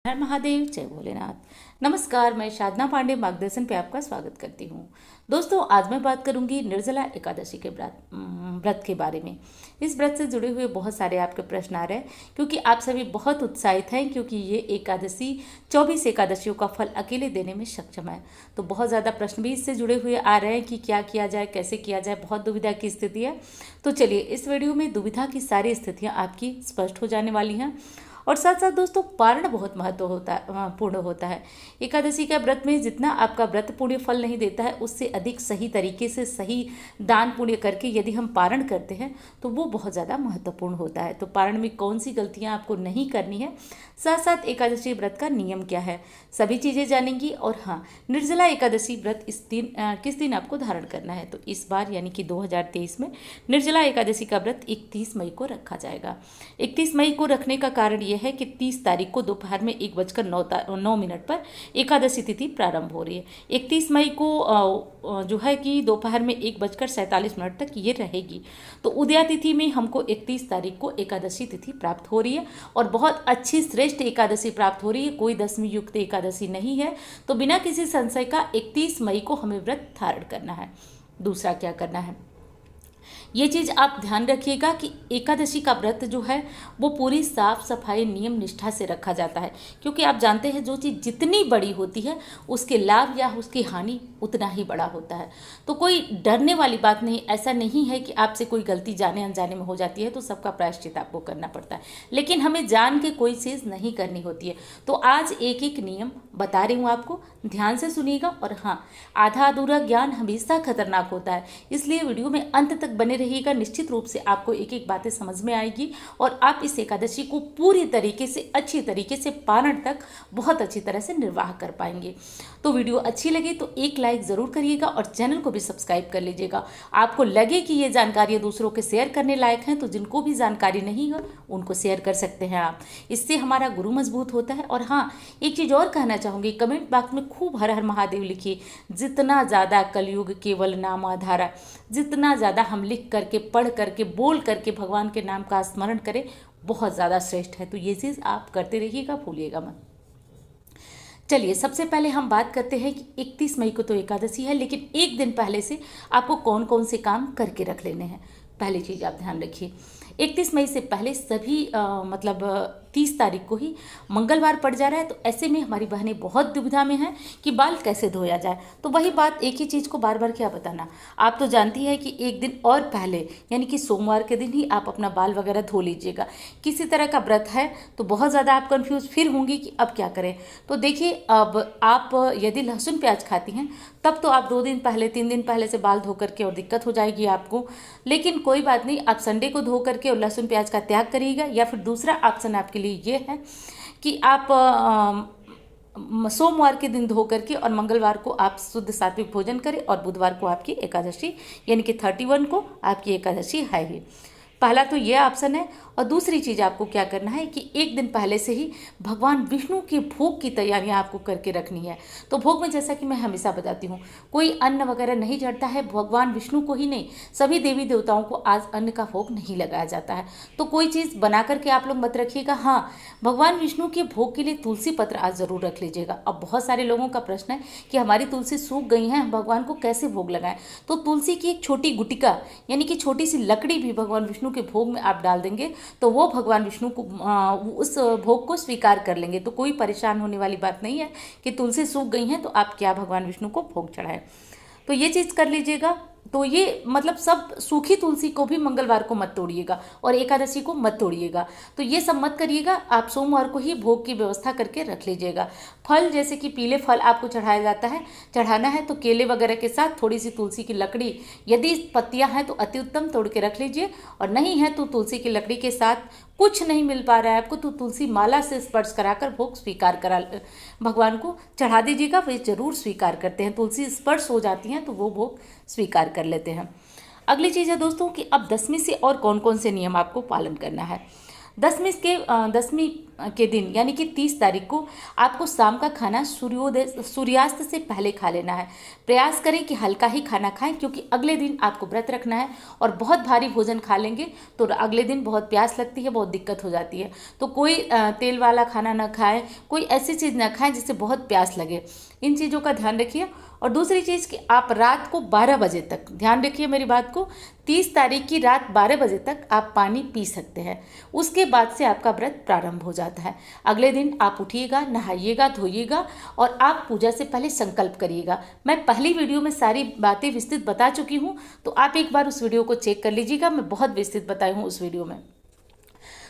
हर महादेव, जय भोलेनाथ। नमस्कार, मैं साधना पांडे मार्गदर्शन पे आपका स्वागत करती हूँ। दोस्तों, आज मैं बात करूंगी निर्जला एकादशी के व्रत के बारे में। इस व्रत से जुड़े हुए बहुत सारे आपके प्रश्न आ रहे हैं क्योंकि आप सभी बहुत उत्साहित हैं, क्योंकि ये एकादशी 24 एकादशियों का फल अकेले देने में सक्षम है। तो बहुत ज़्यादा प्रश्न भी इससे जुड़े हुए आ रहे हैं कि क्या किया जाए, कैसे किया जाए, बहुत दुविधा की स्थिति है। तो चलिए, इस वीडियो में दुविधा की सारी स्थितियाँ आपकी स्पष्ट हो जाने वाली हैं। और साथ साथ दोस्तों, पारण बहुत पूर्ण होता है। एकादशी का व्रत में जितना आपका व्रत पुण्य फल नहीं देता है, उससे अधिक सही तरीके से सही दान पुण्य करके यदि हम पारण करते हैं तो वो बहुत ज़्यादा महत्वपूर्ण होता है। तो पारण में कौन सी गलतियाँ आपको नहीं करनी है, साथ साथ एकादशी व्रत का नियम क्या है, सभी चीज़ें जानेंगी। और हाँ, निर्जला एकादशी व्रत किस दिन आपको धारण करना है। तो इस बार यानी कि 2023 में निर्जला एकादशी का व्रत 31 मई को रखा जाएगा। 31 मई को रखने का कारण यह है कि 30 तारीख को दोपहर में 1:09 पर एकादशी तिथि प्रारंभ हो रही है। 31 मई को जो है कि दोपहर में 1:47 तक ये रहेगी। तो उदया तिथि में हमको 31 तारीख को एकादशी तिथि प्राप्त हो रही है और बहुत अच्छी श्रेष्ठ एकादशी प्राप्त हो रही है। कोई दशमी युक्त एकादशी नहीं है। तो बिना किसी संशय का 31 मई को हमें व्रत धारण करना है। दूसरा क्या करना है, ये चीज़ आप ध्यान रखिएगा कि एकादशी का व्रत जो है वो पूरी साफ सफाई नियम निष्ठा से रखा जाता है, क्योंकि आप जानते हैं जो चीज़ जितनी बड़ी होती है उसके लाभ या उसकी हानि उतना ही बड़ा होता है। तो कोई डरने वाली बात नहीं। ऐसा नहीं है कि आपसे कोई गलती जाने अनजाने में हो जाती है तो सबका प्रायश्चित आपको करना पड़ता है, लेकिन हमें जान के कोई चीज़ नहीं करनी होती है। तो आज एक एक नियम बता रही हूँ आपको, ध्यान से सुनिएगा। और हाँ, आधा अधूरा ज्ञान हमेशा खतरनाक होता है, इसलिए वीडियो में अंत तक बने रहिएगा। निश्चित रूप से आपको एक एक बातें समझ में आएगी और आप इस एकादशी को पूरी तरीके से अच्छी तरीके से पारण तक बहुत अच्छी तरह से निर्वाह कर पाएंगे। तो वीडियो अच्छी लगी तो एक लाइक ज़रूर करिएगा और चैनल को भी सब्सक्राइब कर लीजिएगा। आपको लगे कि ये जानकारी दूसरों के शेयर करने लायक हैं तो जिनको भी जानकारी नहीं है उनको शेयर कर सकते हैं आप। इससे हमारा गुरु मजबूत होता है। और हाँ, एक चीज़ और कहना चाहूँगी, कमेंट बॉक्स में खूब हर हर महादेव लिखिए। जितना ज़्यादा कलयुग केवल नाम आधारा, जितना ज़्यादा हम लिख करके पढ़ करके बोल करके भगवान के नाम का स्मरण करें, बहुत ज़्यादा श्रेष्ठ है। तो ये चीज़ आप करते रहिएगा, भूलिएगा मत। चलिए, सबसे पहले हम बात करते हैं कि 31 मई को तो एकादशी है, लेकिन एक दिन पहले से आपको कौन कौन से काम करके रख लेने हैं। पहली चीज़ आप ध्यान रखिए, 31 मई से पहले सभी 30 तारीख को ही मंगलवार पड़ जा रहा है। तो ऐसे में हमारी बहनें बहुत दुविधा में हैं कि बाल कैसे धोया जाए। तो वही बात, एक ही चीज़ को बार बार क्या बताना। आप तो जानती है कि एक दिन और पहले यानी कि सोमवार के दिन ही आप अपना बाल वगैरह धो लीजिएगा। किसी तरह का व्रत है तो बहुत ज़्यादा आप कन्फ्यूज फिर होंगी कि अब क्या करें। तो देखिए, अब आप यदि लहसुन प्याज खाती हैं तब तो आप 2 दिन पहले 3 दिन पहले से बाल धो करके और दिक्कत हो जाएगी आपको। लेकिन कोई बात नहीं, आप संडे को धो करके और लहसुन प्याज का त्याग करिएगा। या फिर दूसरा ऑप्शन आपके लिए ये है कि आप सोमवार के दिन धो करके और मंगलवार को आप शुद्ध सात्विक भोजन करें और बुधवार को आपकी एकादशी यानी कि 31 को आपकी एकादशी है ही। पहला तो ये ऑप्शन है। और दूसरी चीज़ आपको क्या करना है कि एक दिन पहले से ही भगवान विष्णु के भोग की तैयारियां आपको करके रखनी है। तो भोग में जैसा कि मैं हमेशा बताती हूँ, कोई अन्न वगैरह नहीं चढ़ता है। भगवान विष्णु को ही नहीं, सभी देवी देवताओं को आज अन्न का भोग नहीं लगाया जाता है। तो कोई चीज़ बना करके आप लोग मत रखिएगा। हाँ, भगवान विष्णु के भोग के लिए तुलसी पत्र आज ज़रूर रख लीजिएगा। अब बहुत सारे लोगों का प्रश्न है कि हमारी तुलसी सूख गई है, भगवान को कैसे भोग लगाएं। तो तुलसी की एक छोटी गुटिका यानी कि छोटी सी लकड़ी भी भगवान विष्णु के भोग में आप डाल देंगे तो वो भगवान विष्णु को उस भोग को स्वीकार कर लेंगे। तो कोई परेशान होने वाली बात नहीं है कि तुलसी सूख गई हैं तो आप क्या भगवान विष्णु को भोग चढ़ाएं। तो ये चीज़ कर लीजिएगा। तो ये मतलब सब सूखी तुलसी को भी मंगलवार को मत तोड़िएगा और एकादशी को मत तोड़िएगा। तो ये सब मत करिएगा। आप सोमवार को ही भोग की व्यवस्था करके रख लीजिएगा। फल जैसे कि पीले फल आपको चढ़ाना है तो केले वगैरह के साथ थोड़ी सी तुलसी की लकड़ी, यदि पत्तियां हैं तो अति उत्तम, तोड़ के रख लीजिए। और नहीं है तो तुलसी की लकड़ी के साथ कुछ नहीं मिल पा रहा है आपको तो तुलसी माला से स्पर्श कराकर भोग स्वीकार करा भगवान को चढ़ा दीजिएगा। वे जरूर स्वीकार करते हैं, तुलसी स्पर्श हो जाती हैं तो वो भोग स्वीकार कर लेते हैं। अगली चीज़ है दोस्तों कि अब 10वीं से और कौन कौन से नियम आपको पालन करना है। दसवीं के दिन यानी कि 30 तारीख को आपको शाम का खाना सूर्यास्त से पहले खा लेना है। प्रयास करें कि हल्का ही खाना खाएं, क्योंकि अगले दिन आपको व्रत रखना है और बहुत भारी भोजन खा लेंगे तो अगले दिन बहुत प्यास लगती है, बहुत दिक्कत हो जाती है। तो कोई तेल वाला खाना ना खाएं, कोई ऐसी चीज़ ना खाएं जिससे बहुत प्यास लगे। इन चीज़ों का ध्यान रखिए। और दूसरी चीज़ कि आप रात को 12 बजे तक, ध्यान रखिए मेरी बात को, 30 तारीख की रात 12 बजे तक आप पानी पी सकते हैं। उसके बाद से आपका व्रत प्रारंभ हो जाता है। अगले दिन आप उठिएगा, नहाइएगा, धोइएगा और आप पूजा से पहले संकल्प करिएगा। मैं पहली वीडियो में सारी बातें विस्तृत बता चुकी हूँ, तो आप एक बार उस वीडियो को चेक कर लीजिएगा। मैं बहुत विस्तृत बताई हूँ उस वीडियो में।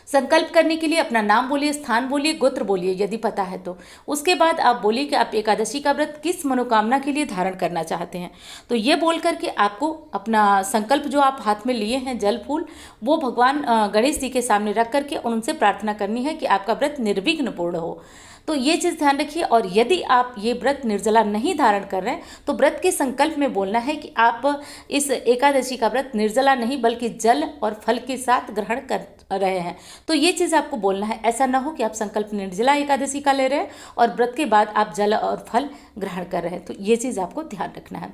संकल्प करने के लिए अपना नाम बोलिए, स्थान बोलिए, गोत्र बोलिए यदि पता है तो। उसके बाद आप बोलिए कि आप एकादशी का व्रत किस मनोकामना के लिए धारण करना चाहते हैं। तो ये बोल करके आपको अपना संकल्प जो आप हाथ में लिए हैं, जल फूल, वो भगवान गणेश जी के सामने रख करके उनसे प्रार्थना करनी है कि आपका व्रत निर्विघ्न पूर्ण हो। तो ये चीज़ ध्यान रखिए। और यदि आप ये व्रत निर्जला नहीं धारण कर रहे हैं तो व्रत के संकल्प में बोलना है कि आप इस एकादशी का व्रत निर्जला नहीं बल्कि जल और फल के साथ ग्रहण कर रहे हैं। तो ये चीज़ आपको बोलना है। ऐसा ना हो कि आप संकल्प निर्जला एकादशी का ले रहे हैं और व्रत के बाद आप जल और फल ग्रहण कर रहे हैं। तो ये चीज़ आपको ध्यान रखना है।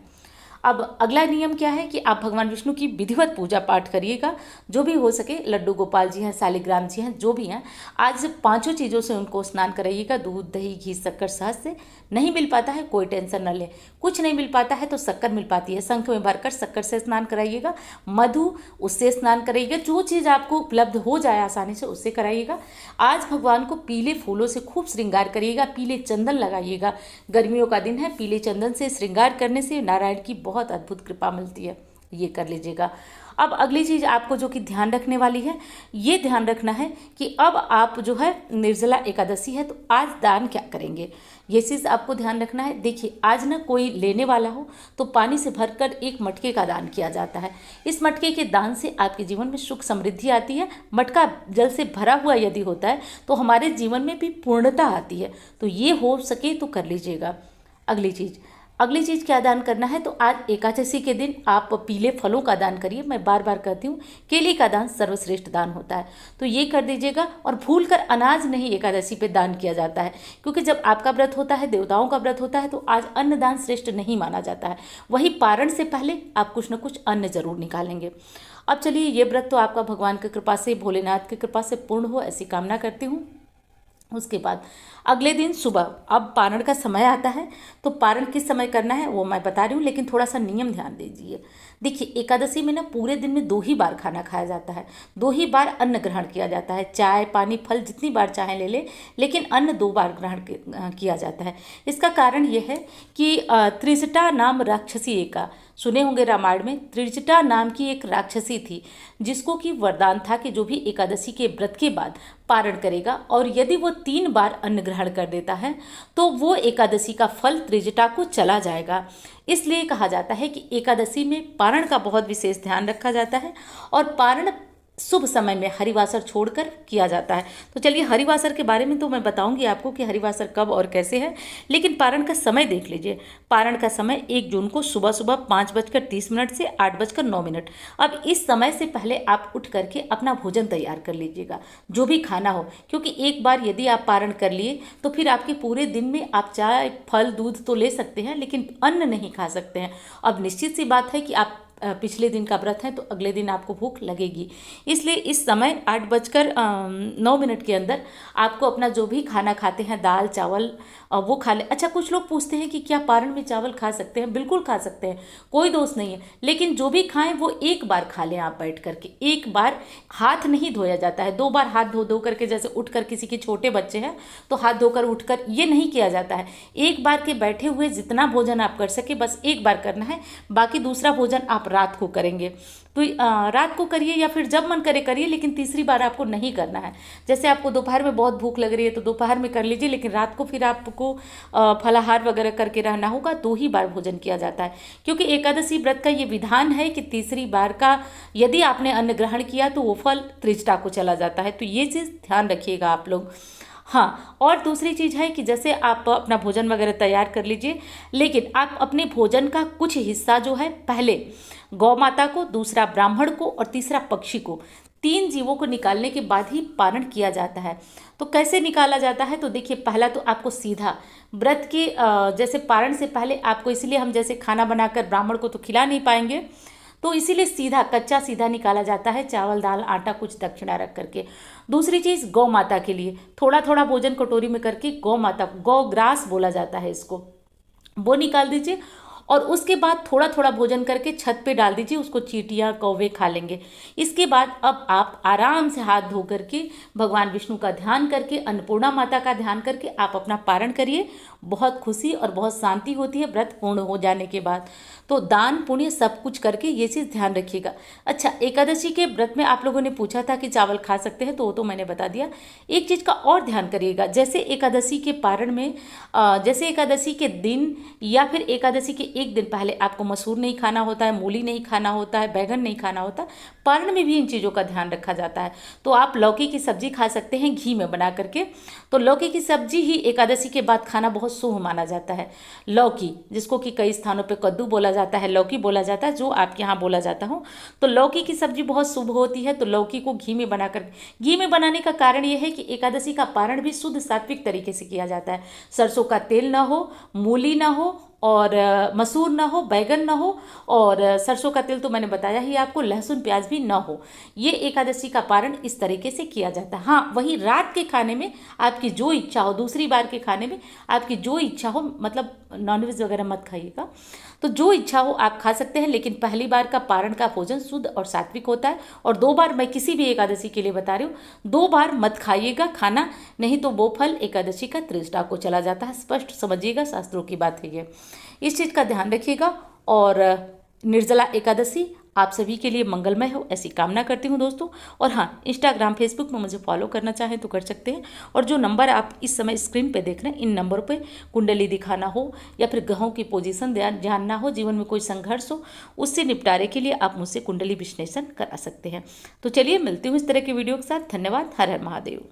अब अगला नियम क्या है कि आप भगवान विष्णु की विधिवत पूजा पाठ करिएगा। जो भी हो सके, लड्डू गोपाल जी हैं, शालिग्राम जी हैं, जो भी हैं, आज 5 चीज़ों से उनको स्नान कराइएगा। दूध, दही, घी, शक्कर, शहद से। नहीं मिल पाता है कोई टेंशन न ले, कुछ नहीं मिल पाता है तो शक्कर मिल पाती है, शंख में भरकर शक्कर से स्नान कराइएगा। मधु, उससे स्नान कराइएगा। जो चीज़ आपको उपलब्ध हो जाए आसानी से उससे कराइएगा। आज भगवान को पीले फूलों से खूब श्रृंगार करिएगा, पीले चंदन लगाइएगा। गर्मियों का दिन है, पीले चंदन से श्रृंगार करने से नारायण की बहुत अद्भुत कृपा मिलती है। ये कर लीजिएगा। अब अगली चीज़ आपको जो कि ध्यान रखने वाली है, ये ध्यान रखना है कि अब आप जो है निर्जला एकादशी है तो आज दान क्या करेंगे, ये चीज़ आपको ध्यान रखना है। देखिए, आज ना कोई लेने वाला हो तो पानी से भरकर एक मटके का दान किया जाता है। इस मटके के दान से आपके जीवन में सुख समृद्धि आती है। मटका जल से भरा हुआ यदि होता है तो हमारे जीवन में भी पूर्णता आती है। तो ये हो सके तो कर लीजिएगा। अगली चीज़ क्या दान करना है, तो आज एकादशी के दिन आप पीले फलों का दान करिए। मैं बार बार कहती हूँ, केले का दान सर्वश्रेष्ठ दान होता है, तो ये कर दीजिएगा। और भूलकर अनाज नहीं एकादशी पे दान किया जाता है, क्योंकि जब आपका व्रत होता है, देवताओं का व्रत होता है, तो आज अन्न दान श्रेष्ठ नहीं माना जाता है। वही पारण से पहले आप कुछ न कुछ अन्न जरूर निकालेंगे। अब चलिए, ये व्रत तो आपका भगवान की कृपा से, भोलेनाथ की कृपा से पूर्ण हो, ऐसी कामना करती हूँ। उसके बाद अगले दिन सुबह, अब पारण का समय आता है, तो पारण किस समय करना है वो मैं बता रही हूँ, लेकिन थोड़ा सा नियम ध्यान दीजिए। देखिए, एकादशी में ना पूरे दिन में 2 ही बार खाना खाया जाता है, 2 ही बार अन्न ग्रहण किया जाता है। चाय, पानी, फल जितनी बार चाहे ले ले, लेकिन अन्न 2 बार ग्रहण किया जाता है। इसका कारण ये है कि त्रिजटा नाम राक्षसी एका, सुने होंगे रामायण में, त्रिजटा नाम की एक राक्षसी थी जिसको कि वरदान था कि जो भी एकादशी के व्रत के बाद पारण करेगा और यदि वो 3 बार अन्न ग्रहण कर देता है तो वो एकादशी का फल त्रिजटा को चला जाएगा। इसलिए कहा जाता है कि एकादशी में पारण का बहुत विशेष ध्यान रखा जाता है और पारण शुभ समय में हरिवासर छोड़कर किया जाता है। तो चलिए, हरिवासर के बारे में तो मैं बताऊंगी आपको कि हरिवासर कब और कैसे है, लेकिन पारण का समय देख लीजिए। पारण का समय 1 जून को सुबह सुबह 5:30 से 8:09। अब इस समय से पहले आप उठ करके अपना भोजन तैयार कर लीजिएगा, जो भी खाना हो, क्योंकि एक बार यदि आप पारण कर लिए तो फिर आपके पूरे दिन में आप चाय, फल, दूध तो ले सकते हैं, लेकिन अन्न नहीं खा सकते हैं। अब निश्चित सी बात है कि आप पिछले दिन का व्रत है तो अगले दिन आपको भूख लगेगी। इसलिए इस समय 8:09 के अंदर आपको अपना जो भी खाना खाते हैं, दाल, चावल, वो खा ले। अच्छा, कुछ लोग पूछते हैं कि क्या पारण में चावल खा सकते हैं? बिल्कुल खा सकते हैं, कोई दोष नहीं है, लेकिन जो भी खाएं वो एक बार खा लें आप बैठ करके। एक बार हाथ नहीं धोया जाता है, 2 बार हाथ धो करके, जैसे उठकर किसी के छोटे बच्चे हैं तो हाथ धोकर उठकर, ये नहीं किया जाता है। एक बार के बैठे हुए जितना भोजन आप कर सके बस एक बार करना है, बाकी दूसरा भोजन आप रात को करेंगे। तो रात को करिए या फिर जब मन करे करिए, लेकिन तीसरी बार आपको नहीं करना है। जैसे आपको दोपहर में बहुत भूख लग रही है तो दोपहर में कर लीजिए, लेकिन रात को फिर आपको फलाहार वगैरह करके रहना होगा। 2 ही बार भोजन किया जाता है, क्योंकि एकादशी व्रत का ये विधान है कि तीसरी बार का यदि आपने अन्न ग्रहण किया तो वो फल त्रिजटा को चला जाता है। तो ये चीज़ ध्यान रखिएगा आप लोग। हाँ, और दूसरी चीज़ है कि जैसे आप अपना भोजन वगैरह तैयार कर लीजिए, लेकिन आप अपने भोजन का कुछ हिस्सा जो है पहले गौ माता को, दूसरा ब्राह्मण को और तीसरा पक्षी को, 3 जीवों को निकालने के बाद ही पारण किया जाता है। तो कैसे निकाला जाता है, तो देखिए पहला तो आपको सीधा व्रत के जैसे पारण से पहले आपको, इसीलिए हम जैसे खाना बनाकर ब्राह्मण को तो खिला नहीं पाएंगे, तो इसीलिए सीधा कच्चा सीधा निकाला जाता है, चावल दाल आटा कुछ दक्षिणा रख करके। दूसरी चीज़ गौ माता के लिए थोड़ा थोड़ा भोजन कटोरी में करके गौ माता, गौ ग्रास बोला जाता है इसको, वो निकाल दीजिए। और उसके बाद थोड़ा थोड़ा भोजन करके छत पे डाल दीजिए, उसको चींटियाँ कौवे खा लेंगे। इसके बाद अब आप आराम से हाथ धो करके भगवान विष्णु का ध्यान करके, अन्नपूर्णा माता का ध्यान करके आप अपना पारण करिए। बहुत खुशी और बहुत शांति होती है व्रत पूर्ण हो जाने के बाद। तो दान पुण्य सब कुछ करके ये चीज़ ध्यान रखिएगा। अच्छा, एकादशी के व्रत में आप लोगों ने पूछा था कि चावल खा सकते हैं, तो वो तो मैंने बता दिया। एक चीज़ का और ध्यान करिएगा, जैसे एकादशी के पारण में जैसे एकादशी के दिन या फिर एकादशी के एक दिन पहले आपको मसूर नहीं खाना होता है, मूली नहीं खाना होता है, बैगन नहीं खाना होता, पारण में भी इन चीज़ों का ध्यान रखा जाता है। तो आप लौकी की सब्जी खा सकते हैं घी में बना करके। तो लौकी की सब्जी ही एकादशी के बाद खाना बहुत शुभ माना जाता है। लौकी, जिसको कि कई स्थानों पे कद्दू बोला जाता है, लौकी बोला जाता है, जो आपके यहाँ बोला जाता हो, तो लौकी की सब्जी बहुत शुभ होती है। तो लौकी को घी में बनाकर, घी में बनाने का कारण यह है कि एकादशी का पारण भी शुद्ध सात्विक तरीके से किया जाता है। सरसों का तेल ना हो, मूली ना हो, और मसूर ना हो, बैगन ना हो, और सरसों का तेल तो मैंने बताया ही आपको, लहसुन प्याज भी ना हो। ये एकादशी का पारण इस तरीके से किया जाता है। हाँ, वहीं रात के खाने में आपकी जो इच्छा हो, दूसरी बार के खाने में आपकी जो इच्छा हो, मतलब नॉनवेज वगैरह मत खाइएगा, तो जो इच्छा हो आप खा सकते हैं। लेकिन पहली बार का पारण का भोजन शुद्ध और सात्विक होता है। और 2 बार, मैं किसी भी एकादशी के लिए बता रही हूँ, 2 बार मत खाइएगा खाना, नहीं तो वो फल एकादशी का त्रिष्ठा को चला जाता है। स्पष्ट समझिएगा, शास्त्रों की बात है ये, इस चीज़ का ध्यान रखिएगा। और निर्जला एकादशी आप सभी के लिए मंगलमय हो, ऐसी कामना करती हूँ दोस्तों। और हाँ, इंस्टाग्राम फेसबुक में मुझे फॉलो करना चाहें तो कर सकते हैं। और जो नंबर आप इस समय स्क्रीन पे देख रहे हैं, इन नंबरों पे कुंडली दिखाना हो या फिर ग्रहों की पोजीशन जानना हो, जीवन में कोई संघर्ष हो, उससे निपटारे के लिए आप मुझसे कुंडली विश्लेषण करा सकते हैं। तो चलिए मिलती हूँ इस तरह के वीडियो के साथ। धन्यवाद। हर हर महादेव।